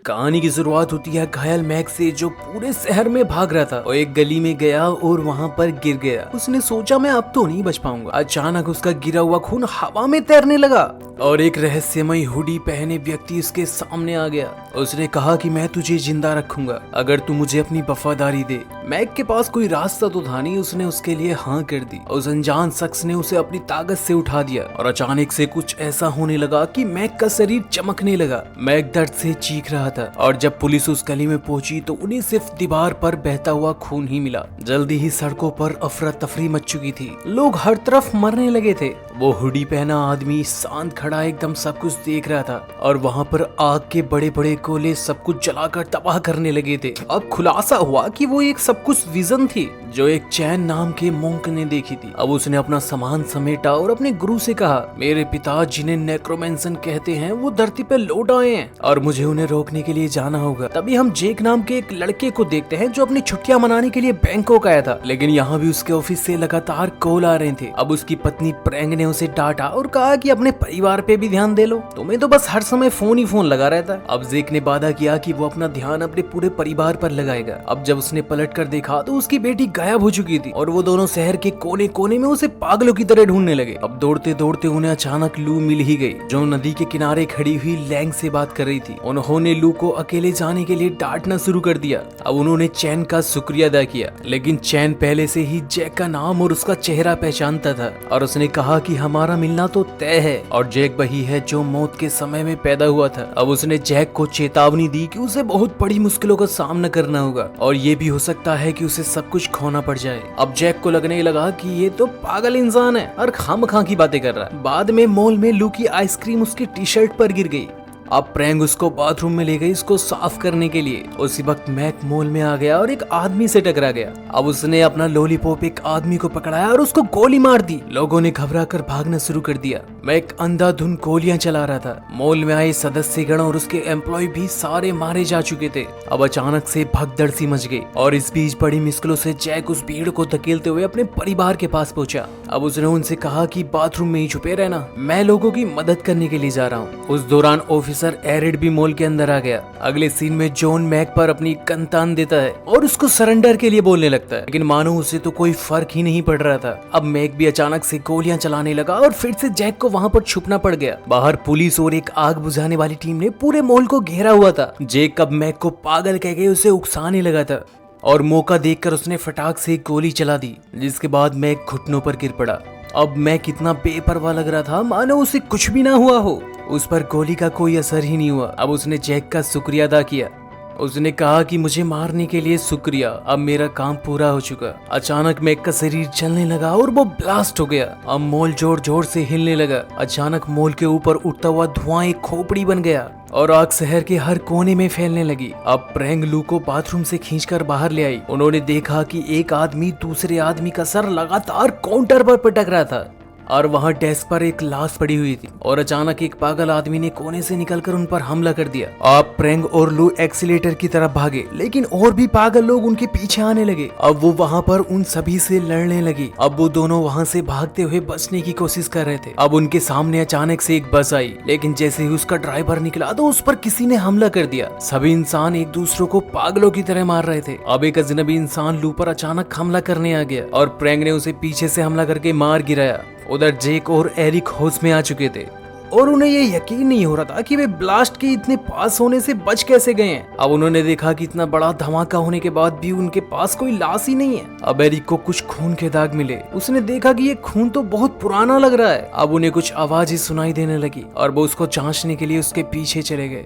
कहानी की शुरुआत होती है घायल मैक से, जो पूरे शहर में भाग रहा था और एक गली में गया और वहाँ पर गिर गया। उसने सोचा मैं अब तो नहीं बच पाऊंगा। अचानक उसका गिरा हुआ खून हवा में तैरने लगा और एक रहस्यमय हुडी पहने व्यक्ति उसके सामने आ गया। उसने कहा कि मैं तुझे जिंदा रखूंगा अगर तू मुझे अपनी वफादारी दे। मैक के पास कोई रास्ता तो था नहीं, उसने उसके लिए हाँ कर दी। उस अनजान शख्स ने उसे अपनी ताकत से उठा दिया और अचानक से कुछ ऐसा होने लगा कि मैक का शरीर चमकने लगा। मैक दर्द से चीख रहा था और जब पुलिस उस गली में पहुंची तो उन्हें सिर्फ दीवार पर बहता हुआ खून ही मिला। जल्दी ही सड़कों पर अफरा तफरी मच चुकी थी, लोग हर तरफ मरने लगे थे। वो हुडी पहना आदमी शांत खड़ा एकदम सब कुछ देख रहा था और वहाँ पर आग के बड़े बड़े गोले सब कुछ जलाकर तबाह करने लगे थे। अब खुलासा हुआ कि वो एक सब कुछ विजन थी जो एक चैन नाम के मोंक ने देखी थी। अब उसने अपना सामान समेटा और अपने गुरु से कहा, मेरे पिता जिन्हें नेक्रोमेंसन कहते हैं वो धरती पे लौट आए हैं और मुझे उन्हें रोकने के लिए जाना होगा। तभी हम जेक नाम के एक लड़के को देखते हैं जो अपनी छुट्टियां मनाने के लिए बैंकॉक आया था, लेकिन यहाँ भी उसके ऑफिस से लगातार कॉल आ रहे थे। अब उसकी पत्नी प्रैंग ने उसे डांटा और कहा कि अपने परिवार पे भी ध्यान दे लो, तुम्हें तो बस हर समय फोन ही फोन लगा रहता है। अब जेक ने वादा किया कि वो अपना ध्यान अपने पूरे परिवार पर लगाएगा। अब जब उसने पलट कर देखा तो उसकी बेटी गायब हो चुकी थी और वो दोनों शहर के कोने कोने में उसे पागलों की तरह ढूंढने लगे। अब दौड़ते दौड़ते उन्हें अचानक लू मिल ही गई, जो नदी के किनारे खड़ी हुई लैंग से बात कर रही थी। उन्होंने लू को अकेले जाने के लिए डांटना शुरू कर दिया। अब उन्होंने चैन का शुक्रिया अदा किया, लेकिन चैन पहले से ही जैक का नाम और उसका चेहरा पहचानता था और उसने कहा कि हमारा मिलना तो तय है और जैक वही है जो मौत के समय में पैदा हुआ था। अब उसने जैक को चेतावनी दी कि उसे बहुत बड़ी मुश्किलों का सामना करना होगा और ये भी हो सकता है कि उसे सब कुछ खोना पड़ जाए। अब जैक को लगने लगा कि ये तो पागल इंसान है और खामखा की बातें कर रहा है। बाद में मॉल में लू की आइसक्रीम उसकी टी शर्ट पर गिर गई। अब प्रैंग उसको बाथरूम में ले गई इसको साफ करने के लिए। उसी वक्त मैक मॉल में आ गया और एक आदमी से टकरा गया। अब उसने अपना लॉलीपॉप एक आदमी को पकड़ाया और उसको गोली मार दी। लोगों ने घबराकर भागना शुरू कर दिया। मैक अंधाधुंध गोलियां चला रहा था। मॉल में आए सदस्यगण और उसके एम्प्लॉय भी सारे मारे जा चुके थे। अब अचानक से भगदड़ सी मच गई और इस बीच बड़ी मुश्किलों से जैक उस भीड़ को धकेलते हुए अपने परिवार के पास पहुंचा। अब उसने उनसे कहा कि बाथरूम में ही छुपे रहना, मैं लोगों की मदद करने के लिए जा रहा हूँ। उस दौरान ऑफिसर एरिड भी मॉल के अंदर आ गया। अगले सीन में जॉन मैक पर अपनी गन तान देता है और उसको सरेंडर के लिए बोलने लगता है, लेकिन मानो उसे तो कोई फर्क ही नहीं पड़ रहा था। अब मैक भी अचानक से गोलियां चलाने लगा और फिर से जैक को वहां पर छुपना पड़ गया। बाहर पुलिस और एक आग बुझाने वाली टीम ने पूरे मॉल को घेरा हुआ था। जैक अब मैक को पागल कह के उसे उकसाने लगा था और मौका देखकर उसने फटाक से गोली चला दी, जिसके बाद मैक घुटनों पर गिर पड़ा। अब मैक कितना बेपरवाह लग रहा था, मानो उसे कुछ भी ना हुआ हो। उस पर गोली का कोई असर ही नहीं हुआ। अब उसने जैक का शुक्रिया अदा किया। उसने कहा कि मुझे मारने के लिए शुक्रिया, अब मेरा काम पूरा हो चुका। अचानक मैक का शरीर चलने लगा और वो ब्लास्ट हो गया। अब मॉल जोर जोर से हिलने लगा। अचानक मॉल के ऊपर उड़ता हुआ धुआं एक खोपड़ी बन गया और आग शहर के हर कोने में फैलने लगी। अब प्रैंग लू को बाथरूम से खींचकर बाहर ले आई। उन्होंने देखा कि एक आदमी दूसरे आदमी का सर लगातार काउंटर पर पटक रहा था और वहाँ डेस्क पर एक लाश पड़ी हुई थी और अचानक एक पागल आदमी ने कोने से निकलकर उन पर हमला कर दिया। अब प्रैंग और लू एक्सीलेटर की तरफ भागे, लेकिन और भी पागल लोग उनके पीछे आने लगे। अब वो वहाँ पर उन सभी से लड़ने लगी। अब वो दोनों वहाँ से भागते हुए बचने की कोशिश कर रहे थे। अब उनके सामने अचानक से एक बस आई, लेकिन जैसे ही उसका ड्राइवर निकला तो उस पर किसी ने हमला कर दिया। सभी इंसान एक दूसरे को पागलों की तरह मार रहे थे। अब एक अजनबी इंसान लू पर अचानक हमला करने आ गया और प्रैंग ने उसे पीछे से हमला करके मार गिराया। उधर जेक और एरिक होश में आ चुके थे और उन्हें ये यकीन नहीं हो रहा था कि वे ब्लास्ट के इतने पास होने से बच कैसे गए हैं। अब उन्होंने देखा कि इतना बड़ा धमाका होने के बाद भी उनके पास कोई लाश ही नहीं है। अब एरिक को कुछ खून के दाग मिले। उसने देखा कि ये खून तो बहुत पुराना लग रहा है। अब उन्हें कुछ आवाजें सुनाई देने लगी और वो उसको जांचने के लिए उसके पीछे चले गए।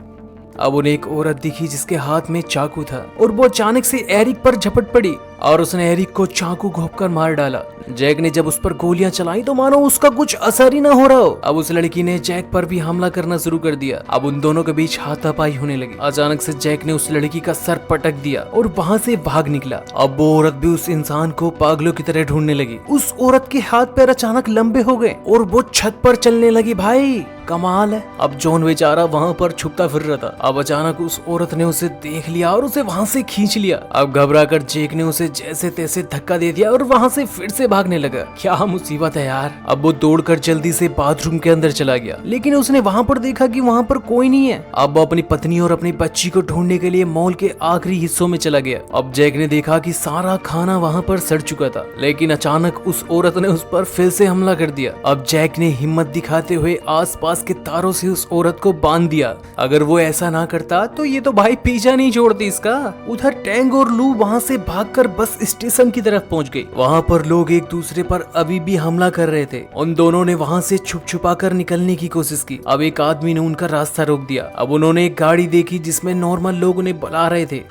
अब उन्हें एक औरत दिखी जिसके हाथ में चाकू था और वो अचानक से एरिक पर झपट पड़ी और उसने एरिक को चाकू घोंपकर मार डाला। जैक ने जब उस पर गोलियां चलाई तो मानो उसका कुछ असर ही ना हो रहा हो। अब उस लड़की ने जैक पर भी हमला करना शुरू कर दिया। अब उन दोनों के बीच हाथापाई होने लगी। अचानक से जैक ने उस लड़की का सर पटक दिया और वहाँ से भाग निकला। अब वो औरत भी उस इंसान को पागलों की तरह ढूंढने लगी। उस औरत के हाथ पैर अचानक लंबे हो गए और वो छत पर चलने लगी। भाई कमाल है। अब जॉन बेचारा वहाँ पर छुपता फिर रहा था। अब अचानक उस औरत ने उसे देख लिया और उसे वहाँ से खींच लिया। अब घबराकर जैक ने उसे जैसे तैसे धक्का दे दिया और वहाँ से फिर से भागने लगा। क्या मुसीबत है यार। अब वो दौड़कर जल्दी से बाथरूम के अंदर चला गया, लेकिन उसने वहाँ पर देखा कि वहाँ पर कोई नहीं है। अब वो अपनी पत्नी और अपनी बच्ची को ढूंढने के लिए मॉल के आखिरी हिस्सों में चला गया। अब जैक ने देखा कि सारा खाना वहाँ पर सड़ चुका था, लेकिन अचानक उस औरत ने उस पर फिर से हमला कर दिया। अब जैक ने हिम्मत दिखाते हुए आसपास के तारों से उस औरत को बांध दिया। अगर वो ऐसा ना करता तो ये तो भाई पीछा नहीं छोड़ती इसका। उधर टैंग और लू वहाँ से भागकर बस स्टेशन की तरफ पहुँच गई। वहाँ पर लोग एक दूसरे पर अभी भी हमला कर रहे थे। उन दोनों ने वहाँ से छुप छुपा कर निकलने की कोशिश की। अब एक आदमी ने उनका रास्ता रोक दिया। अब उन्होंने एक गाड़ी देखी जिसमें नॉर्मल लोग उन्हें बुला रहे थे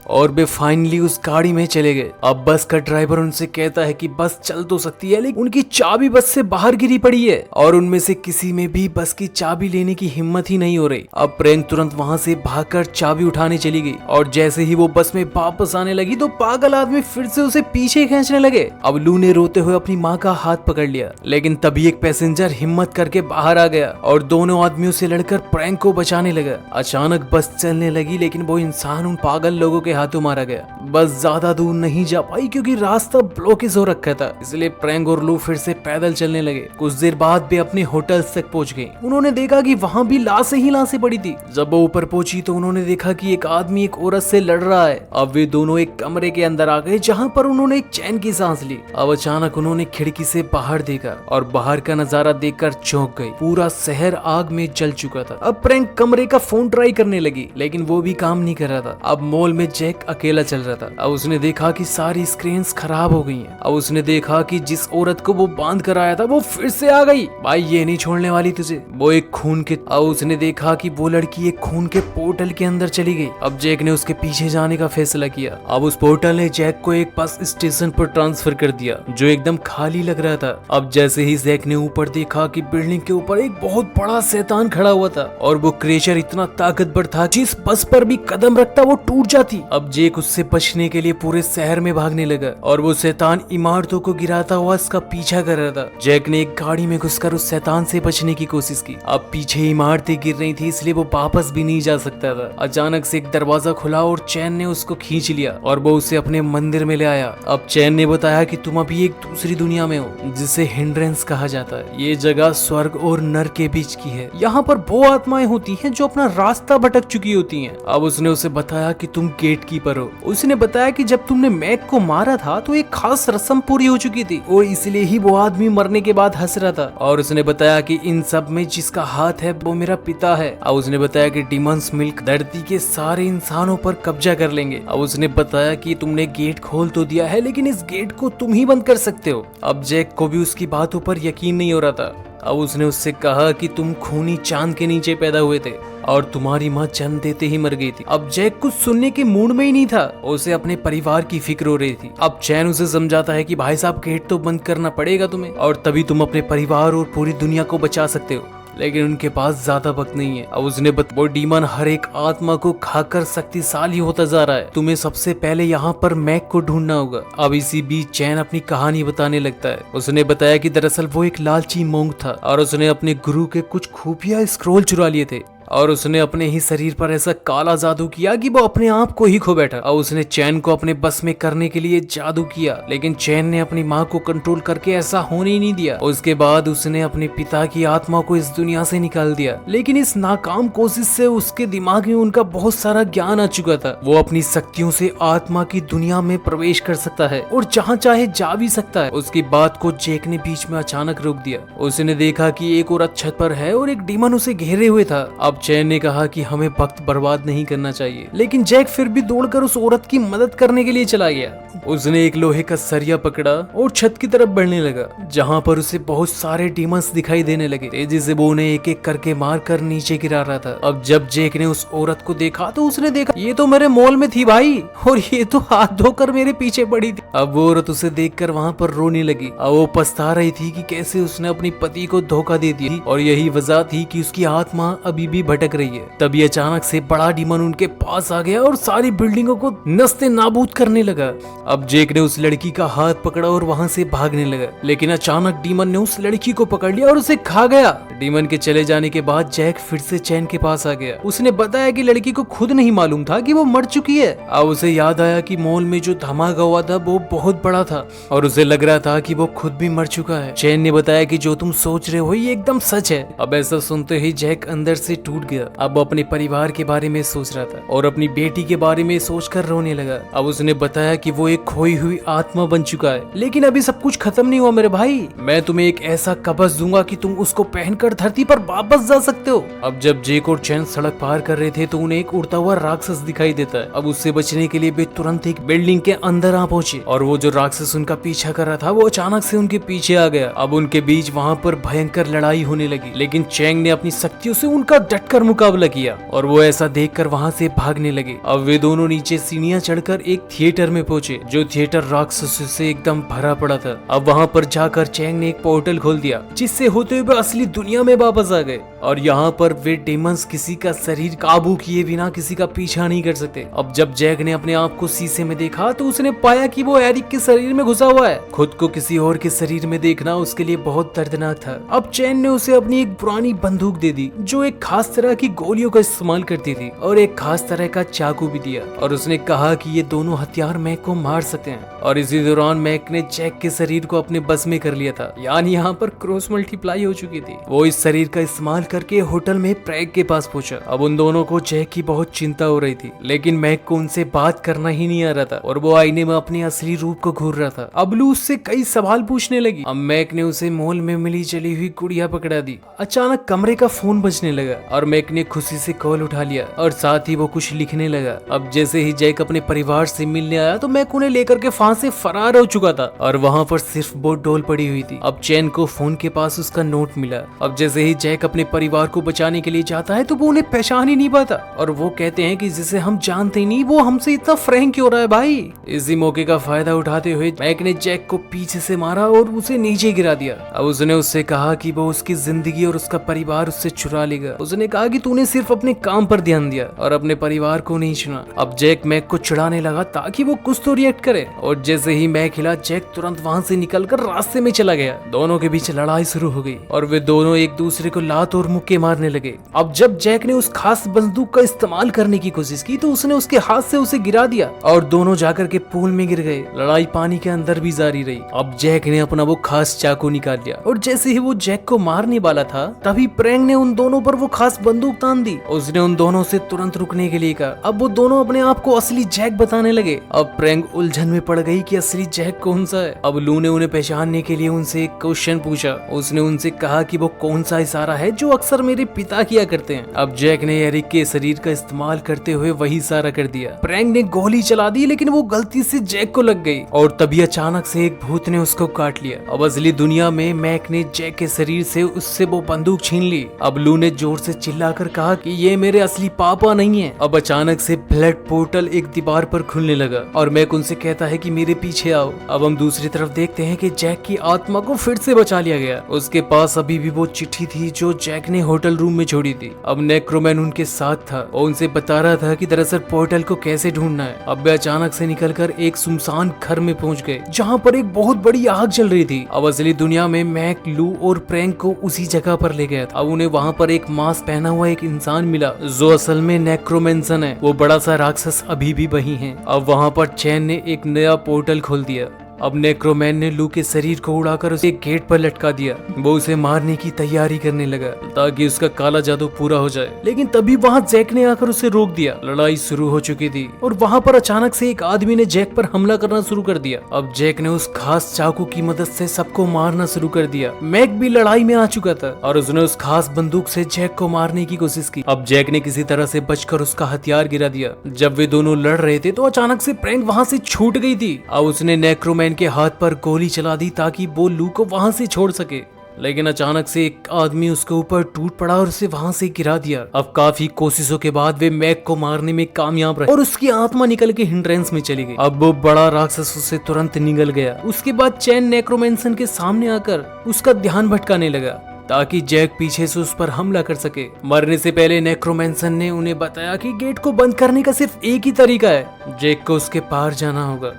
और वे फाइनली उस गाड़ी में चले गए। अब बस का ड्राइवर उनसे कहता है कि बस चल तो सकती है, लेकिन उनकी चाबी बस से बाहर गिरी पड़ी है और उनमें से किसी में भी बस की चाबी लेने की हिम्मत ही नहीं हो रही। अब प्रैंक तुरंत वहां से भागकर चाबी उठाने चली गई और जैसे ही वो बस में वापस आने लगी तो पागल आदमी फिर से उसे पीछे खींचने लगे। अब लू ने रोते हुए अपनी माँ का हाथ पकड़ लिया, लेकिन तभी एक पैसेंजर हिम्मत करके बाहर आ गया और दोनों आदमियों से लड़कर प्रैंक को बचाने लगा। अचानक बस चलने लगी, लेकिन वो इंसान उन पागल लोगों के हाथों मारा गया। बस ज्यादा दूर नहीं जा पाई क्योंकि रास्ता ब्लॉकेज हो रखा था, इसलिए प्रैंक और लू फिर से पैदल चलने लगे। कुछ देर बाद वे अपने होटल तक पहुंच गए। उन्होंने देखा कि वहां भी लाशें ही लाशें पड़ी थी। जब वो ऊपर पहुंची तो उन्होंने देखा कि एक आदमी एक औरत से लड़ रहा है। अब वे दोनों एक कमरे के अंदर आ गए जहां पर उन्होंने एक चैन की सांस ली। अब अचानक उन्होंने खिड़की से बाहर देखा और बाहर का नजारा देखकर चौंक गई। पूरा शहर आग में जल चुका था। अब प्रैंक कमरे का फोन ट्राई करने लगी, लेकिन वो भी काम नहीं कर रहा था। अब मॉल में जैक अकेला चल रहा था। अब उसने देखा कि सारी स्क्रीन्स खराब हो गई हैं। अब उसने देखा कि जिस औरत को वो बांध कर आया था वो फिर से आ गई। भाई ये नहीं छोड़ने वाली तुझे, वो एक खून के। अब उसने देखा कि वो लड़की एक खून के पोर्टल के अंदर चली गई। अब जैक ने उसके पीछे जाने का फैसला किया। अब उस पोर्टल ने जैक को एक बस स्टेशन पर ट्रांसफर कर दिया जो एकदम खाली लग रहा था। अब जैसे ही जैक ने ऊपर देखा कि बिल्डिंग के ऊपर एक बहुत बड़ा शैतान खड़ा हुआ था और वो क्रिएचर इतना ताकतवर था जिस बस पर भी कदम रखता वो टूट जाती। अब जैक उससे बचने के लिए पूरे शहर में भागने लगा और वो शैतान इमारतों को गिराता हुआ इसका पीछा कर रहा था। जैक ने एक गाड़ी में घुसकर उस शैतान से बचने की कोशिश की। अब पीछे इमारतें गिर रही थी, इसलिए वो वापस भी नहीं जा सकता था। अचानक से एक दरवाजा खुला और चैन ने उसको खींच लिया और वो उसे अपने मंदिर में ले आया। अब चैन ने बताया कि तुम अभी एक दूसरी दुनिया में हो जिसे हिंड्रेंस कहा जाता है। ये जगह स्वर्ग और नर के बीच की है। यहाँ पर वो आत्माएं होती हैं जो अपना रास्ता भटक चुकी होती हैं। अब उसने उसे बताया कि तुम गेट कीपर हो। उसने बताया कि जब तुमने मैक को मारा था तो एक खास रस्म पूरी हो चुकी थी और इसलिए ही वो आदमी मरने के बाद हंस रहा था। और उसने बताया कि इन सब में जिसका हाथ है वो मेरा पिता है। अब उसने बताया कि डिमंस मिल्क धरती के सारे इंसानों पर कब्जा कर लेंगे। अब उसने बताया कि तुमने गेट खोल तो दिया है, लेकिन इस गेट को तुम ही बंद कर सकते हो। अब जैक को भी उसकी बातों पर यकीन नहीं हो रहा था। अब उसने उससे कहा कि तुम खूनी चांद के नीचे पैदा हुए थे और तुम्हारी माँ जन्म देते ही मर गई थी। अब जैक कुछ सुनने के मूड में ही नहीं था, उसे अपने परिवार की फिक्र हो रही थी। अब चैन उसे समझाता है कि भाई साहब गेट तो बंद करना पड़ेगा तुम्हें और तभी तुम अपने परिवार और पूरी दुनिया को बचा सकते हो, लेकिन उनके पास ज्यादा वक्त नहीं है। अब उसने वो डीमन हर एक आत्मा को खाकर शक्तिशाली होता जा रहा है। तुम्हें सबसे पहले यहाँ पर मैक को ढूंढना होगा। अब इसी बीच चैन अपनी कहानी बताने लगता है। उसने बताया कि दरअसल वो एक लालची मोंग था और उसने अपने गुरु के कुछ खुफिया स्क्रोल चुरा लिए थे और उसने अपने ही शरीर पर ऐसा काला जादू किया कि वो अपने आप को ही खो बैठा। और उसने चैन को अपने बस में करने के लिए जादू किया, लेकिन चैन ने अपनी माँ को कंट्रोल करके ऐसा होने ही नहीं दिया। उसके बाद उसने अपने पिता की आत्मा को इस दुनिया से निकाल दिया, लेकिन इस नाकाम कोशिश से उसके दिमाग में उनका बहुत सारा ज्ञान आ चुका था। वो अपनी शक्तियों से आत्मा की दुनिया में प्रवेश कर सकता है और जहाँ चाहे जा भी सकता है। उसकी बात को जैक ने बीच में अचानक रोक दिया। उसने देखा कि एक औरत छत पर है और एक डीमन उसे घेरे हुए था। अब चैन ने कहा कि हमें वक्त बर्बाद नहीं करना चाहिए, लेकिन जैक फिर भी दौड़कर उस औरत की मदद करने के लिए चला गया। उसने एक लोहे का सरिया पकड़ा और छत की तरफ बढ़ने लगा, जहां पर उसे बहुत सारे डीमंस दिखाई देने लगे। तेजी से वो उन्हें एक एक करके मार कर नीचे गिरा रहा था। अब जब जैक ने उस औरत को देखा तो उसने देखा ये तो मेरे मॉल में थी भाई, और ये तो हाथ धोकर मेरे पीछे पड़ी थी। अब वो औरत उसे देखकर वहां पर रोने लगी। अब वो पछता रही थी कि कैसे उसने अपनी पति को धोखा दे दिया और यही वजह थी कि उसकी आत्मा अभी भी भटक रही है। तभी अचानक से बड़ा डीमन उनके पास आ गया और सारी बिल्डिंगों को नस्ते नाबूद करने लगा। अब जैक ने उस लड़की का हाथ पकड़ा और वहां से भागने लगा, लेकिन अचानक डीमन ने उस लड़की को पकड़ लिया और उसे खा गया। डीमन के चले जाने के बाद जैक फिर से चैन के पास आ गया। उसने बताया कि लड़की को खुद नहीं मालूम था कि वो मर चुकी है। अब उसे याद आया कि मॉल में जो धमाका हुआ था वो बहुत बड़ा था और उसे लग रहा था कि वो खुद भी मर चुका है। चैन ने बताया कि जो तुम सोच रहे हो ये एकदम सच है। अब ऐसा सुनते ही जैक अंदर से टूट गया। अब वो अपने परिवार के बारे में सोच रहा था और अपनी बेटी के बारे में सोचकर रोने लगा। अब उसने बताया कि वो एक खोई हुई आत्मा बन चुका है, लेकिन अभी सब कुछ खत्म नहीं हुआ मेरे भाई। मैं तुम्हें एक ऐसा कवच दूंगा कि तुम उसको पहनकर धरती पर वापस जा सकते हो। अब जब जैक और चैन सड़क पार कर रहे थे तो उन्हें एक उड़ता हुआ राक्षस दिखाई देता है। अब उससे बचने के लिए वे तुरंत एक बिल्डिंग के अंदर आ पहुंचे और वो जो राक्षस उनका पीछा कर रहा था वो अचानक से उनके पीछे आ गया। अब उनके बीच वहाँ पर भयंकर लड़ाई होने लगी, लेकिन चैंग ने अपनी शक्तियों से उनका डटकर मुकाबला किया और वो ऐसा देखकर वहाँ से भागने लगे। अब वे दोनों नीचे सीढ़ियां चढ़कर एक थिएटर में पहुंचे, जो थिएटर राक्षसों से एकदम भरा पड़ा था। अब वहाँ पर जाकर चैंग ने एक पोर्टल खोल दिया, जिससे होते हुए असली दुनिया में वापस आ गए और यहाँ पर वे डेमंस किसी का शरीर काबू किए बिना किसी का पीछा नहीं कर सकते। अब जब जैक ने अपने आप को शीशे में देखा तो उसने पाया कि वो एरिक के शरीर में घुसा हुआ है। खुद को किसी और के शरीर में देखना उसके लिए बहुत दर्दनाक था। अब चैन ने उसे अपनी एक पुरानी बंदूक दे दी, जो एक खास तरह की गोलियों का इस्तेमाल करती थी, और एक खास तरह का चाकू भी दिया और उसने कहा कि ये दोनों हथियार मैक को मार सकते हैं। और इसी दौरान मैक ने जैक के शरीर को अपने बस में कर लिया था, यानी यहाँ पर क्रॉस मल्टीप्लाई हो चुकी थी। वो इस शरीर का इस्तेमाल करके होटल में प्रैग के पास पहुंचा। अब उन दोनों को जैक की बहुत चिंता हो रही थी, लेकिन मैक को उनसे बात करना ही नहीं आ रहा था और वो आईने में अपने असली रूप को घूर रहा था। अब लू उससे कई सवाल पूछने लगी। अब मैक ने उसे मॉल में मिली चली हुई गुड़िया पकड़ा दी। अचानक कमरे का फोन बजने लगा और मैक ने खुशी से कॉल उठा लिया और साथ ही वो कुछ लिखने लगा। अब जैसे ही जैक अपने परिवार से मिलने आया तो मैक उन्हें लेकर के वहां से फरार हो चुका था और वहां पर सिर्फ वो डॉल पड़ी हुई थी। अब चैन को फोन के पास उसका नोट मिला। अब जैसे ही जैक अपने परिवार को बचाने के लिए जाता है तो वो उन्हें पहचान ही नहीं पाता और वो कहते हैं कि जिसे हम जानते ही नहीं वो हमसे इतना फ्रैंक क्यों रहा है भाई। इसी मौके का फायदा उठाते हुए मैक ने जैक को पीछे से मारा और उसे नीचे गिरा दिया। अब उसने उससे कहा कि वो उसकी जिंदगी और उसका परिवार उससे चुरा लेगा। उसने कहा कि तूने सिर्फ अपने काम पर ध्यान दिया और अपने परिवार को नहीं चुना। अब जैक मैक को चिढ़ाने लगा ताकि वो कुछ तो रिएक्ट करे और जैसे ही मैक हिला जैक तुरंत वहां से निकलकर रास्ते में चला गया। दोनों के बीच लड़ाई शुरू हो गई और वे दोनों एक दूसरे को लात और मुक्के मारने लगे। अब जब जैक ने उस खास बंदूक का इस्तेमाल करने की कोशिश की तो उसने उसके हाथ से उसे गिरा दिया और दोनों जाकर के पूल में गिर गए। लड़ाई पानी के अंदर भी जारी रही। अब जैक ने अपना वो खास चाकू निकाल लिया और जैसे ही वो जैक को मारने वाला था तभी प्रैंग ने उन दोनों पर वो खास बंदूक तान दी। उसने उन दोनों से तुरंत रुकने के लिए कहा। अब वो दोनों अपने आप को असली जैक बताने लगे। अब प्रैंग उलझन में पड़ गई कि असली जैक कौन सा है। अब लू ने उन्हें पहचानने के लिए उनसे एक क्वेश्चन पूछा। उसने उनसे कहा कि वो कौन सा इशारा है जो अक्सर मेरे पिता किया करते हैं। अब जैक ने एरिक के शरीर का इस्तेमाल करते हुए वही इशारा कर दिया। प्रैंग ने गोली चला दी लेकिन वो गलती से जैक को लग गई और तभी अचानक से एक भूत ने उसको काट लिया। अब असली दुनिया में मैक ने जैक के शरीर से उससे वो बंदूक छीन ली। अब लू ने जोर से चिल्लाकर कहा कि ये मेरे असली पापा नहीं है। अब अचानक से ब्लड पोर्टल एक दीवार पर खुलने लगा और मैक उनसे कहता है कि मेरे पीछे आओ। अब हम दूसरी तरफ देखते हैं कि जैक की आत्मा को फिर से बचा लिया गया। उसके पास अभी भी वो चिट्ठी थी जो जैक ने होटल रूम में छोड़ी थी। अब नेक्रोमैन उनके साथ था और उनसे बता रहा था कि दरअसल पोर्टल को कैसे ढूंढना है। अब वे अचानक से निकलकर एक सुनसान घर में पहुंच गए जहां पर एक बहुत बड़ी आग जल रही थी। अब असली दुनिया में मैक, लू और प्रैंक को उसी जगह पर ले गया था। अब उन्हें वहां पर एक मास्क पहना हुआ एक इंसान मिला जो असल में नेक्रोमेंसन है। वो बड़ा सा राक्षस अभी भी वही है। अब वहां पर चैन ने एक नया पोर्टल खोल दिया। अब नेक्रोमैन ने लू के शरीर को उड़ाकर उसे गेट पर लटका दिया। वो उसे मारने की तैयारी करने लगा ताकि उसका काला जादू पूरा हो जाए, लेकिन तभी वहां जैक ने आकर उसे रोक दिया। लड़ाई शुरू हो चुकी थी और वहां पर अचानक से एक आदमी ने जैक पर हमला करना शुरू कर दिया। अब जैक ने उस खास चाकू की मदद से सबको मारना शुरू कर दिया। मैक भी लड़ाई में आ चुका था और उसने उस खास बंदूक से जैक को मारने की कोशिश की। अब जैक ने किसी तरह से बचकर उसका हथियार गिरा दिया। जब वे दोनों लड़ रहे थे तो अचानक से प्रैंक वहां से छूट गई थी। अब उसने नेक्रोमैन के हाथ पर गोली चला दी ताकि वो लू को वहां से छोड़ सके, लेकिन अचानक से एक आदमी उसके ऊपर टूट पड़ा और उसे वहां से गिरा दिया। अब काफी कोशिशों के बाद वे मैक को मारने में कामयाब रहे और उसकी आत्मा निकल के हिंड्रेंस में चली गई। अब वो बड़ा राक्षस उससे तुरंत निगल गया। उसके बाद चैन नेक्रोमेंसन के सामने आकर उसका ध्यान भटकाने लगा। ताकि जैक पीछे से उस पर हमला कर सके। मरने से पहले नेक्रोमैंसर ने उन्हें बताया कि गेट को बंद करने का सिर्फ एक ही तरीका है, जैक को उसके पार जाना होगा।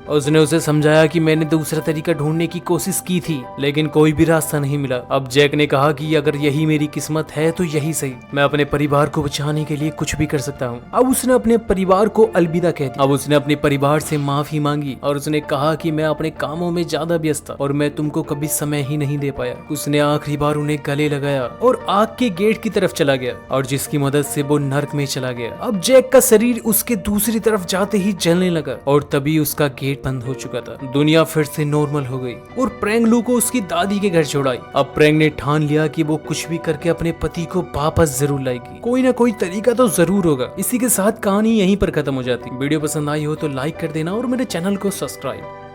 उसने उसे समझाया कि मैंने दूसरा तरीका ढूंढने की कोशिश की थी, लेकिन कोई भी रास्ता नहीं मिला। अब जैक ने कहा कि अगर यही मेरी किस्मत है तो यही सही, मैं अपने परिवार को बचाने के लिए कुछ भी कर सकता हूँ। अब उसने अपने परिवार को अलविदा कह दिया। अब उसने अपने परिवार से माफी मांगी और उसने कहा कि मैं अपने कामों में ज्यादा व्यस्त था और मैं तुमको कभी समय ही नहीं दे पाया। उसने आखिरी बार उन्हें गले लगाया और आग के गेट की तरफ चला गया और जिसकी मदद से वो नर्क में चला गया। अब जैक का शरीर उसके दूसरी तरफ जाते ही जलने लगा और तभी उसका गेट बंद हो चुका था। दुनिया फिर से नॉर्मल हो गई और प्रेंग लू को उसकी दादी के घर छोड़ाई। अब प्रेंग ने ठान लिया कि वो कुछ भी करके अपने पति को वापस जरूर लाएगी। कोई ना कोई तरीका तो जरूर होगा। इसी के साथ कहानी यहीं पर खत्म हो जाती। वीडियो पसंद आई हो तो लाइक कर देना और मेरे चैनल को सब्सक्राइब।